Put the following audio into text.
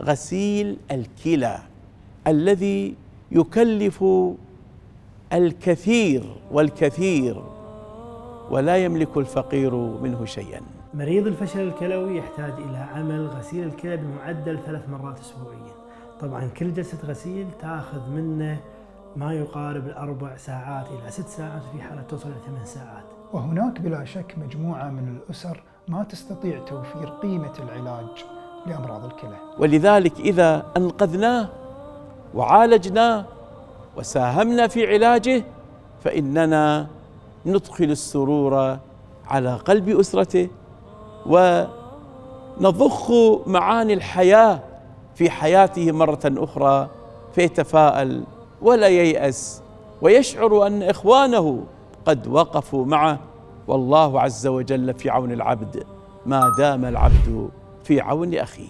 غسيل الكلى الذي يكلف الكثير والكثير ولا يملك الفقير منه شيئا. مريض الفشل الكلوي يحتاج إلى عمل غسيل الكلى بمعدل 3 مرات أسبوعيا. طبعا كل جلسة غسيل تأخذ منه ما يقارب 4 ساعات إلى 6 ساعات، وفي حالة توصل إلى 8 ساعات. وهناك بلا شك مجموعة من الأسر ما تستطيع توفير قيمة العلاج لأمراض الكلى، ولذلك إذا أنقذناه وعالجناه وساهمنا في علاجه فإننا ندخل السرور على قلب أسرته، ونضخ معاني الحياة في حياته مرة أخرى، فيتفاءل ولا ييأس ويشعر أن إخوانه قد وقفوا معه. والله عز وجل في عون العبد ما دام العبد في عون أخيه.